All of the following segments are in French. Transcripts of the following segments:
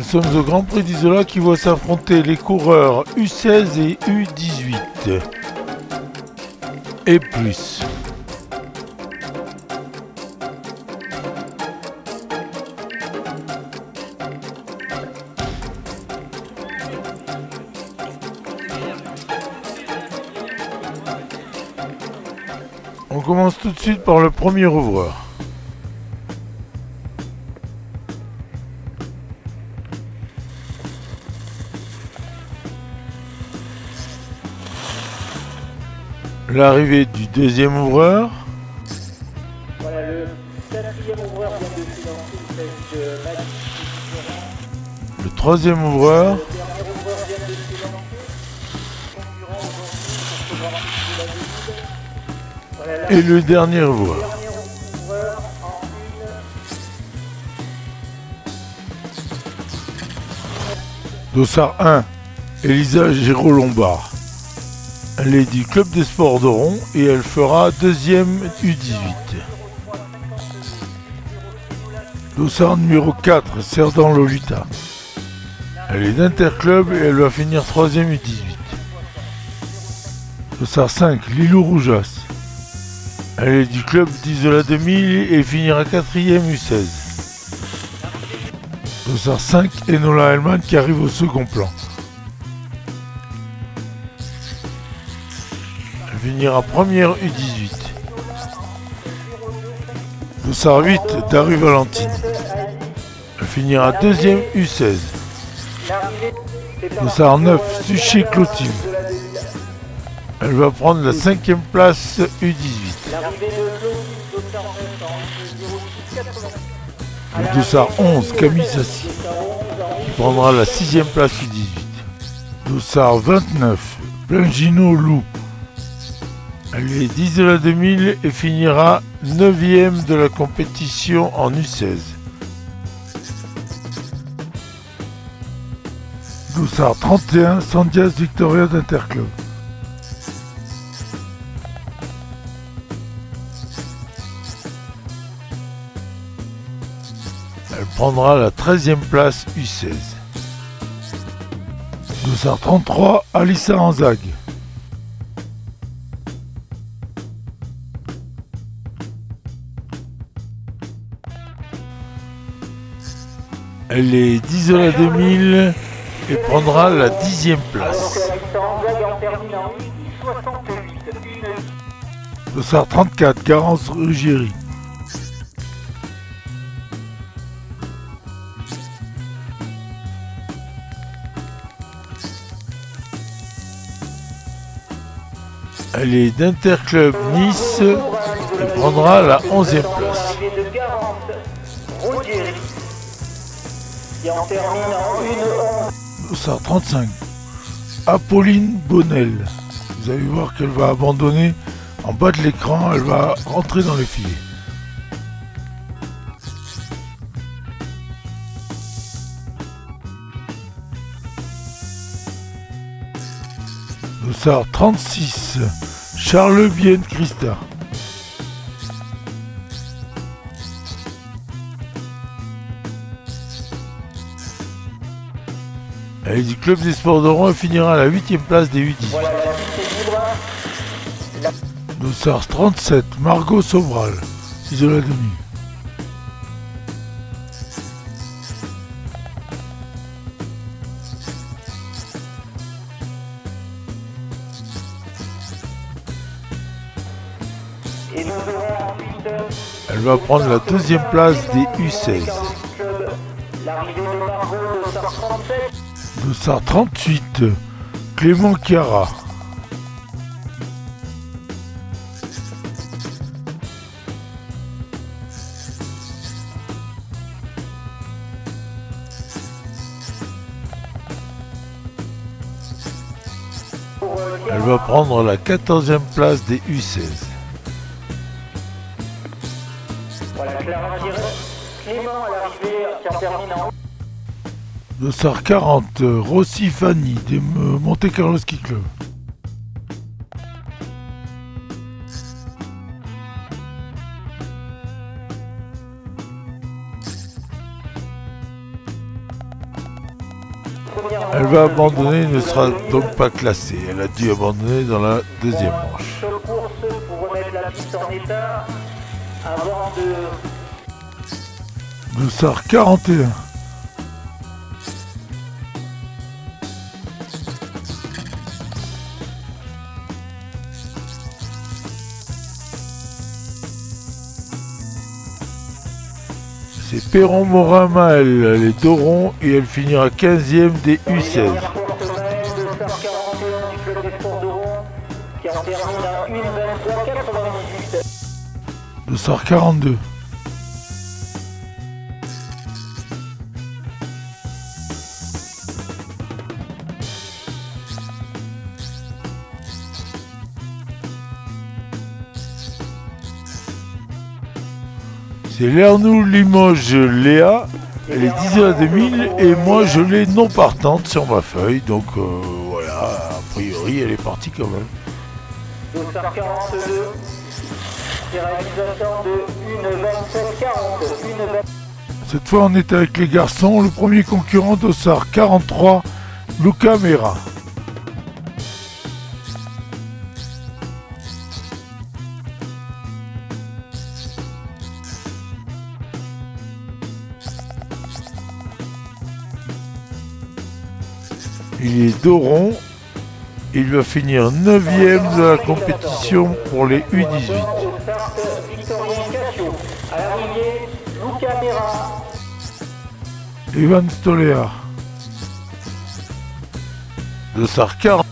sommes au Grand Prix d'Isola qui voit s'affronter les coureurs U16 et U18 et plus. On commence tout de suite par le premier ouvreur. L'arrivée du deuxième ouvreur. Voilà, le quatrième ouvreur vient de s'élancer, il s'agit de Malik. Le troisième ouvreur. Le dernier ouvreur vient de s'élancer, concurrent aujourd'hui pour ce Grand Prix de la Ville. Voilà, Et le dernier ouvreur. le dernier ouvreur en une. Dossard 1, Elisa Géraud-Lombard. Elle est du club des sports d'Oron et elle fera deuxième U18. Dossard numéro 4, Cerdan Lolita. Elle est d'Interclub et elle va finir troisième U18. Dossard 5, Lilou Roujas. Elle est du club d'Isola 2000 et finira quatrième U16. Dossard 5, Enola Hellman qui arrive au second plan. Elle finira première U18. Dossard 8, Daru Valentine. Elle finira deuxième U16. Dossard 9, Suchet Clotilde. Elle va prendre la cinquième place U18. Le Dossard 11, Camille Sassi, qui prendra la sixième place U18. Dossard 29, Plangino Lou. Elle est d'Isola 2000 et finira 9e de la compétition en U16. Dossard 31, Sandias Victoria d'Interclub. Elle prendra la 13e place U16. Dossard 33, Alissa Anzag. Elle est d'Isola 2000 et prendra la 10e place. Dossard 34, Garance Ruggieri. Elle est d'Interclub Nice et prendra la 11e place. Dossard 35, Apolline Bonnel. Vous allez voir qu'elle va abandonner en bas de l'écran, elle va rentrer dans les filets. Dossard 36, Charles Bien Christa. Elle est du club des sports d'Oron et finira à la 8e place des U18. Dossard 37, Margot Sobral, Isola 2000. Elle va prendre la 2e place des U16. Dossard 38, Clément Chiara. Elle va prendre la 14e place des U16. Voilà, Clément à l'arrivée qui en termine en Dossard 40, Rossi Fanny des Monte Carlo Ski Club. Elle va abandonner, ne sera donc pas classée. Elle a dû abandonner dans la deuxième manche. Seule course pour remettre la piste en état avant de... Dossard 41. C'est Perron-Morin-Maël, les Dorons, et elle finira 15e des U16. Dossard 42. C'est Lernoux Limoges Léa, elle est 10h2000 et moi je l'ai non partante sur ma feuille, donc voilà, a priori elle est partie quand même. Dossard 42, c'est réalisation de 1,27,40. Cette fois on est avec les garçons, le premier concurrent Dossard 43, Luca Mera. Il est Doron, il va finir 9e de la compétition pour les U18. Evan Stoléa. Dossard 40.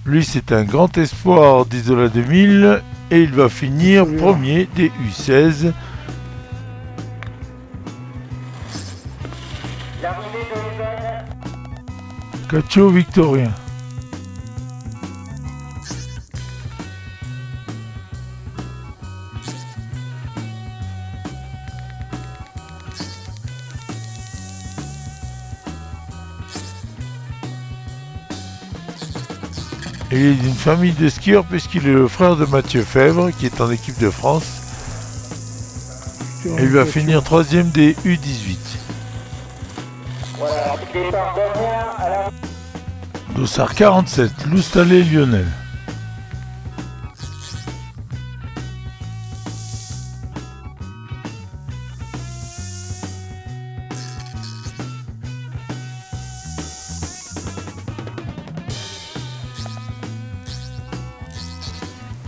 Lui c'est un grand espoir d'Isola 2000. Et il va finir premier des U16. Caccio Victorien. Il est d'une famille de skieurs puisqu'il est le frère de Mathieu Fèvre qui est en équipe de France. Et il va finir 3e des U18. Dossard 47, Loustalé Lionel.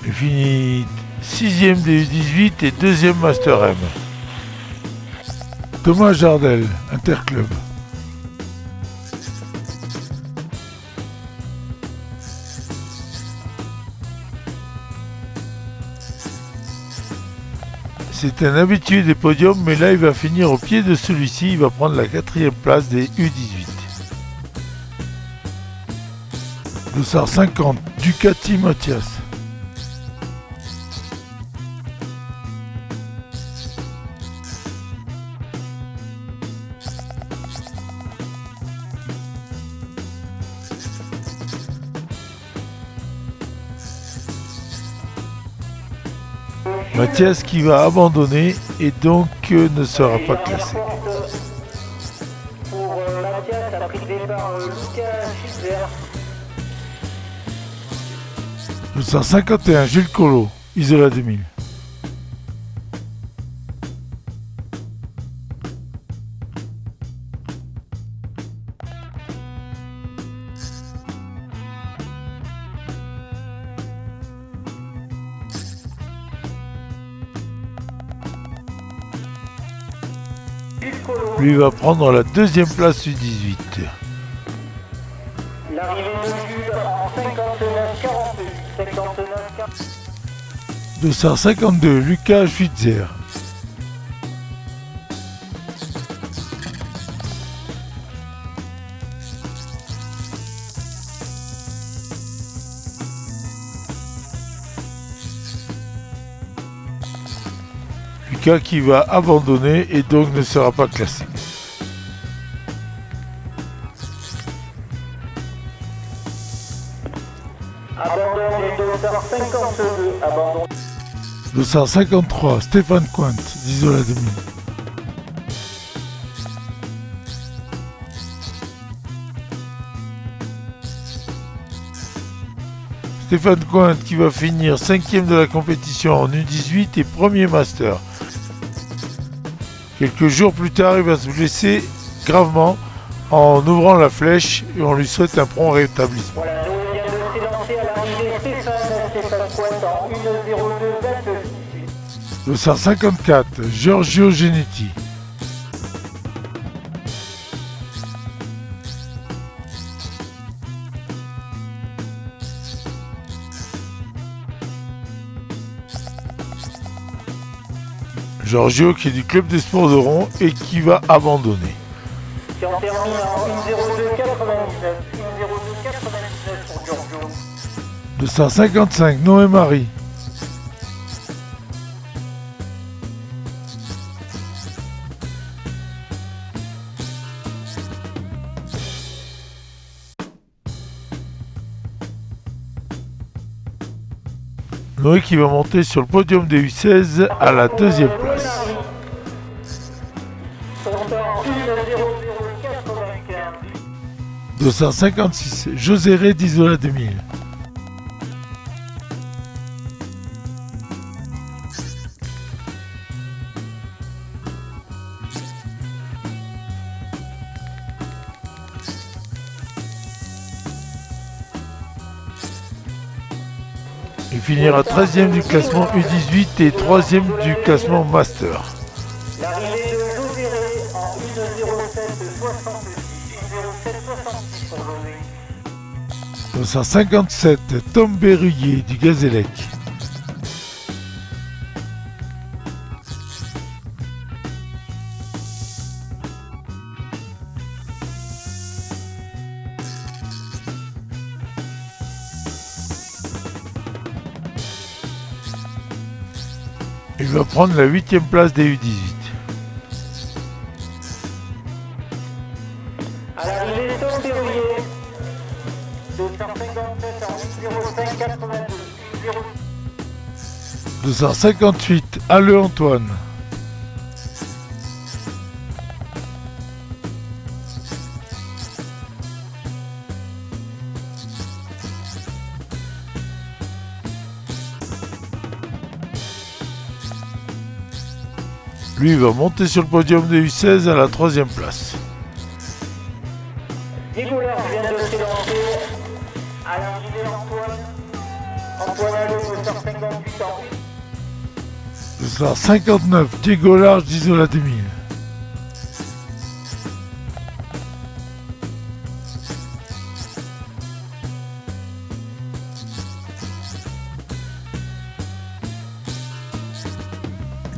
Il finit 6e des U18 et 2e Master M. Thomas Jardel, Interclub. C'est un habitué des podiums, mais là il va finir au pied de celui-ci, il va prendre la 4e place des U18. Dossard 50, Ducati Mathias. Mathias qui va abandonner et donc ne sera pas classé. Pour Mathias, a pris le départ Lucas Schitzer. 251, Jules Collot, Isola 2000. Lui va prendre la 2e place du 18. L'arrivée de Jules en 59-42. 252, Lucas Schwitzer. Lucas qui va abandonner et donc ne sera pas classé. Abandon des Dossard 52. Abandon. 253, Stéphane Cointe d'Isola 2000. Stéphane Cointe qui va finir 5e de la compétition en U18 et premier master. Quelques jours plus tard, il va se blesser gravement en ouvrant la flèche et on lui souhaite un prompt rétablissement. Voilà, nous vient de s'élancer à l'arrivée Stéphane Cointe en 1:02,28. 254, Giorgio Genetti. Giorgio qui est du club des sports de Ron et qui va abandonner. Qui en termine en 1:02,99. 1:02,99 pour Giorgio. 255, Noé Marie. Noé qui va monter sur le podium des U16 à la 2e place. Son temps 1:00,95. 256, José Ré d'Isola 2000. Il finira 13e du classement U18 et 3e du classement Master. L'arrivée de José Ré en 1:07,66. 1:07,66 pour José. 257, Tom Berruyer du Gazélec. Il va prendre la 8e place des U18. À l'arrivée, Tom Berruyer. 257 en 1:05,82. 258, Alleux Antoine. Lui va monter sur le podium des U16 à la 3e place. Diego Large vient de s'élancer. À l'arrivée, Antoine Alleux, 258 ans. 259, Diego Large d'Isola 2000.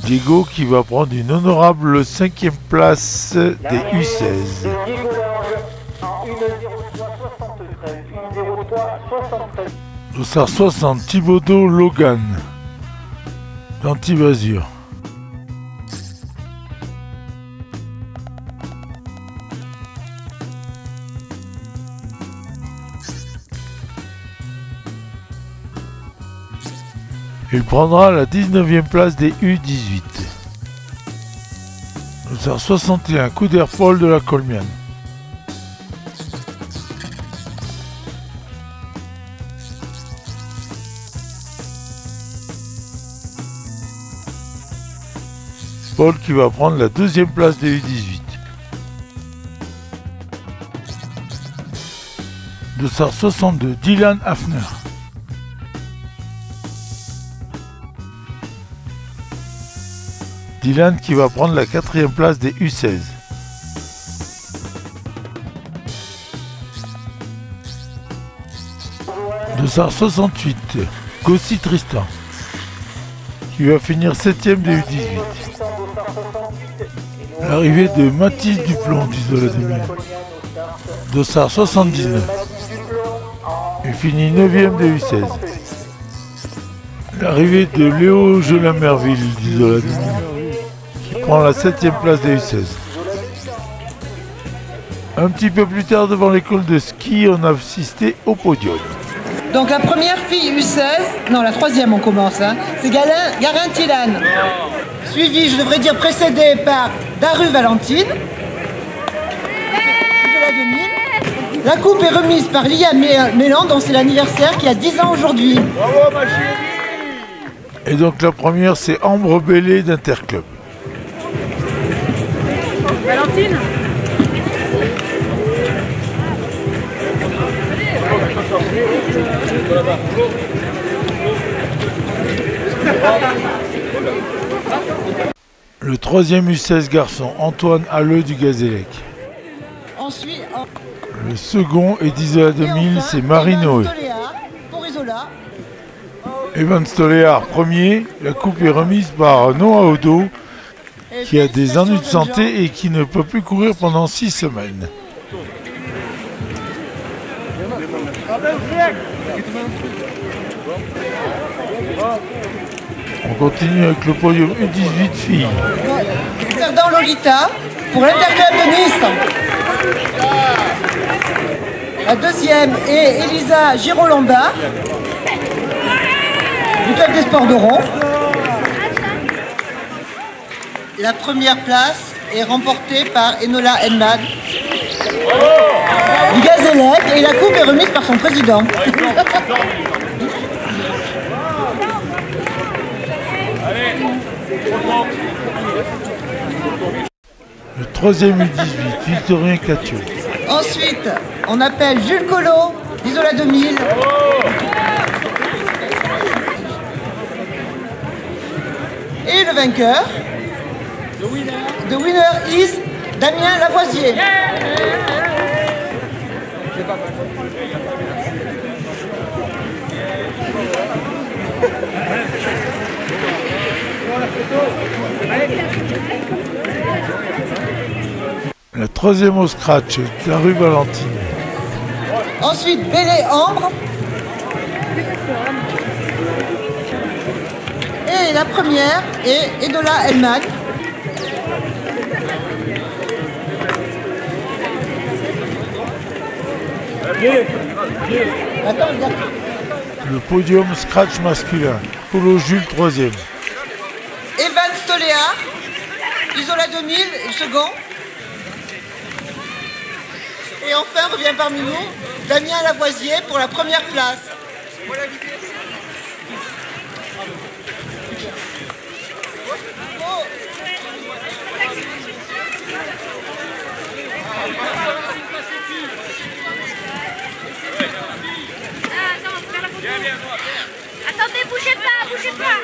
Diego qui va prendre une honorable 5e place des U16. Diego Large en 1:03,73. 1:03,73. 260, Thibaudot Logan d'Antibasure. Il prendra la 19e place des U18. 261, Couder Paul de la Colmiane. Paul qui va prendre la 2e place des U18. 262, Dylan Hafner. Dylan qui va prendre la 4e place des U16. « 268, Gossi Tristan, qui va finir 7e des U18. L'arrivée de Mathis Duplon d'Isola 2000. 279. Il finit 9e des U16. L'arrivée de Léo Jolamerville d'Isola 2000. Qui prend la 7e place des U16. Un petit peu plus tard devant l'école de ski, on a assisté au podium. Donc la première fille U16, non la troisième on commence, hein, c'est Garin Tilane. Suivi, je devrais dire précédé par Daru Valentine. La coupe est remise par Lia Mélan, dont c'est l'anniversaire, qui a 10 ans aujourd'hui. Bravo ma chérie. Et donc la première, c'est Ambre Bellé d'Interclub. Valentine. Le troisième U16 garçon, Antoine Halleux du Gazélec. Ensuite, Le second est d'Isola 2000, enfin, c'est Marie Noé. Pour Isola. Evan Stoléard, premier. La coupe est remise par Noah Odo, qui a des ennuis de santé et qui ne peut plus courir pendant 6 semaines. On continue avec le podium U18 filles. Cerdan Lolita pour l'Interclub de Nice. La deuxième est Elisa Girolanda du Club des Sports d'Oron. La première place est remportée par Enola Enman du Gazélec et la coupe est remise par son président. Le troisième U18, Victorien Catio. Ensuite, on appelle Jules Collot d'Isola 2000. Et le vainqueur, the winner is Damien Lavoisier. La troisième au scratch, Daru Valentine. Ensuite, Bélé Ambre. Et la première est Edola Elman. Attends, regarde. Le podium scratch masculin, Polo Jules troisième. Evan Stoléard, Isola 2000, le second. Et enfin revient parmi nous Damien Lavoisier pour la première place. Oh. Attendez, bougez pas, bougez pas.